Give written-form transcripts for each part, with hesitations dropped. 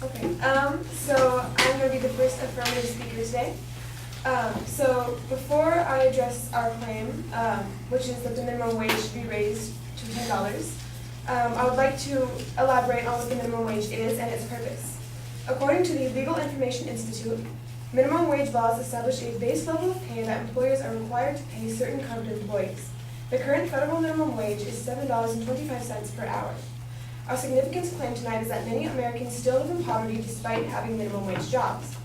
Okay, so I'm going to be the first affirmative speaker today. So before I address our claim, which is that the minimum wage should be raised to $10, I would like to elaborate on what the minimum wage is and its purpose. According to the Legal Information Institute, minimum wage laws establish a base level of pay that employers are required to pay certain covered employees. The current federal minimum wage is $7.25 per hour. Our significance claim tonight is that many Americans still live in poverty despite having minimum wage jobs.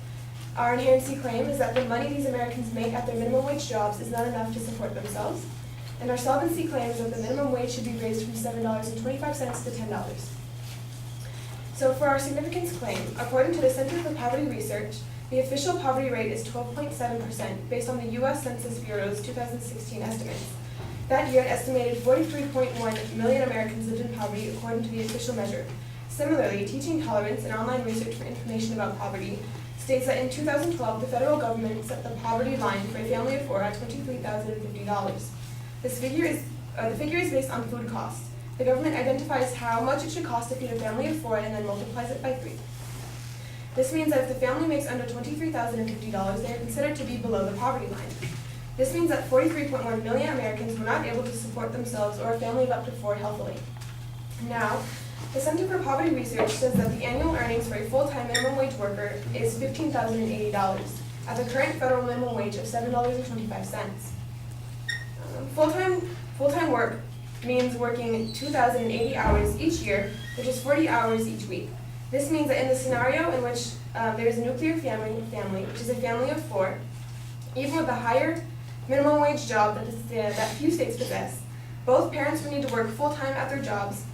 Our inherency claim is that the money these Americans make at their minimum wage jobs is not enough to support themselves. And our solvency claim is that the minimum wage should be raised from $7.25 to $10. So for our significance claim, according to the Center for Poverty Research, the official poverty rate is 12.7% based on the U.S. Census Bureau's 2016 estimates. That year, an estimated 43.1 million Americans lived in poverty according to the official measure. Similarly, Teaching Tolerance, an online research for information about poverty, states that in 2012, the federal government set the poverty line for a family of four at $23,050. The figure is based on food costs. The government identifies how much it should cost to feed a family of four and then multiplies it by 3. This means that if the family makes under $23,050, they are considered to be below the poverty line. This means that 43.1 million Americans were not able to support themselves or a family of up to four healthily. Now, the Center for Poverty Research says that the annual earnings for a full-time minimum wage worker is $15,080 at the current federal minimum wage of $7.25. Full-time work means working 2,080 hours each year, which is 40 hours each week. This means that in the scenario in which there is a nuclear family, which is a family of four, even with the higher minimum wage job that few states possess, both parents would need to work full-time at their jobs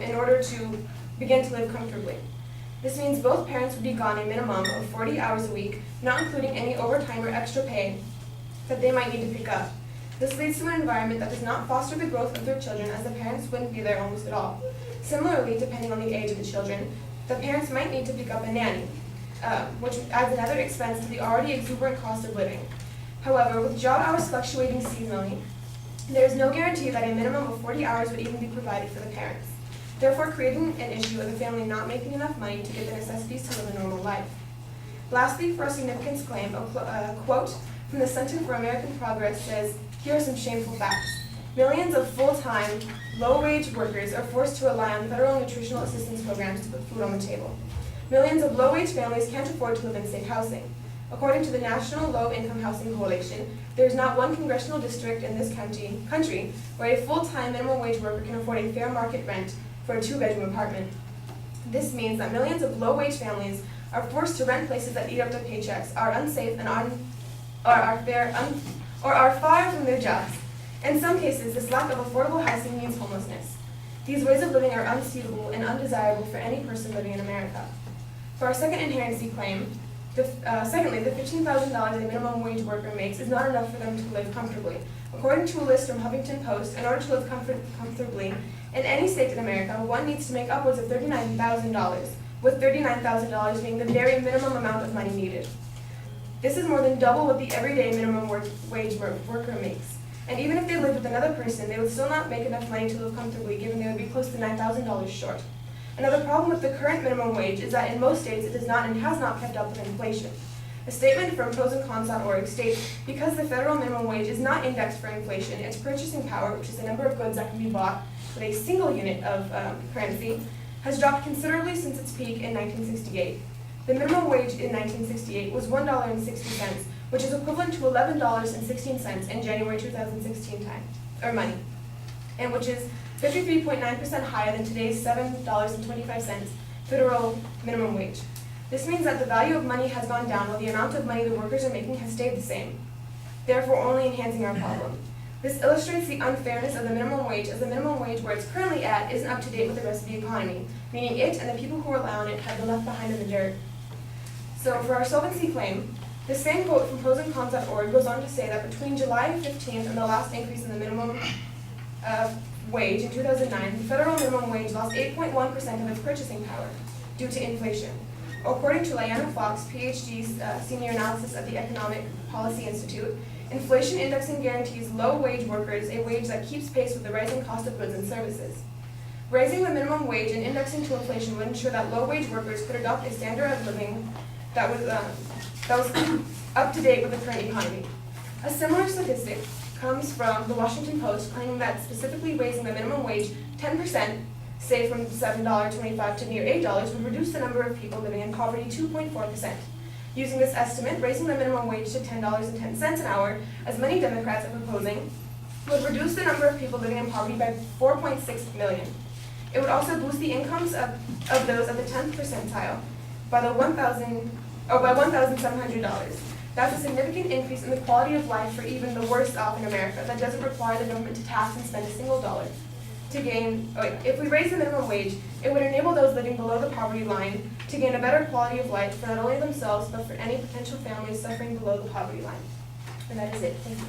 in order to begin to live comfortably. This means both parents would be gone a minimum of 40 hours a week, not including any overtime or extra pay that they might need to pick up. This leads to an environment that does not foster the growth of their children, as the parents wouldn't be there almost at all. Similarly, depending on the age of the children, the parents might need to pick up a nanny, which adds another expense to the already exuberant cost of living. However, with job hours fluctuating seasonally, there is no guarantee that a minimum of 40 hours would even be provided for the parents, therefore creating an issue of the family not making enough money to get the necessities to live a normal life. Lastly, for a significance claim, a quote from the Center for American Progress says, "Here are some shameful facts. Millions of full-time, low-wage workers are forced to rely on federal nutritional assistance programs to put food on the table. Millions of low-wage families can't afford to live in safe housing. According to the National Low-Income Housing Coalition, there is not one congressional district in this country where a full-time minimum wage worker can afford a fair market rent for a two-bedroom apartment. This means that millions of low-wage families are forced to rent places that eat up their paychecks, are unsafe, and are far from their jobs. In some cases, this lack of affordable housing means homelessness. These ways of living are unsuitable and undesirable for any person living in America." For our second inherency claim, secondly, the $15,000 a minimum wage worker makes is not enough for them to live comfortably. According to a list from Huffington Post, in order to live comfortably in any state in America, one needs to make upwards of $39,000, with $39,000 being the very minimum amount of money needed. This is more than double what the everyday minimum wage worker makes. And even if they lived with another person, they would still not make enough money to live comfortably, given they would be close to $9,000 short. Another problem with the current minimum wage is that in most states it does not and has not kept up with inflation. A statement from prosandcons.org states, because the federal minimum wage is not indexed for inflation, its purchasing power, which is the number of goods that can be bought with a single unit of currency, has dropped considerably since its peak in 1968. The minimum wage in 1968 was $1.60, which is equivalent to $11.16 in January 2016 money, and which is 53.9% higher than today's $7.25 federal minimum wage. This means that the value of money has gone down while the amount of money the workers are making has stayed the same, therefore only enhancing our problem. This illustrates the unfairness of the minimum wage, as the minimum wage where it's currently at isn't up to date with the rest of the economy, meaning it and the people who rely on it have been left behind in the dirt. So for our solvency claim, the same quote from prosandcons.org goes on to say that between July 15th and the last increase in the minimum wage in 2009, the federal minimum wage lost 8.1% of its purchasing power due to inflation. According to Liana Fox, PhD, Senior Analysis at the Economic Policy Institute, inflation indexing guarantees low-wage workers a wage that keeps pace with the rising cost of goods and services. Raising the minimum wage and indexing to inflation would ensure that low-wage workers could adopt a standard of living that was up to date with the current economy. A similar statistic comes from the Washington Post, claiming that specifically raising the minimum wage 10%, say from $7.25 to near $8, would reduce the number of people living in poverty 2.4%. Using this estimate, raising the minimum wage to $10.10 an hour, as many Democrats are proposing, would reduce the number of people living in poverty by 4.6 million. It would also boost the incomes of those at the 10th percentile by $1,700. That's a significant increase in the quality of life for even the worst off in America that doesn't require the government to tax and spend a single dollar. If we raise the minimum wage, it would enable those living below the poverty line to gain a better quality of life for not only themselves, but for any potential families suffering below the poverty line. And that is it. Thank you.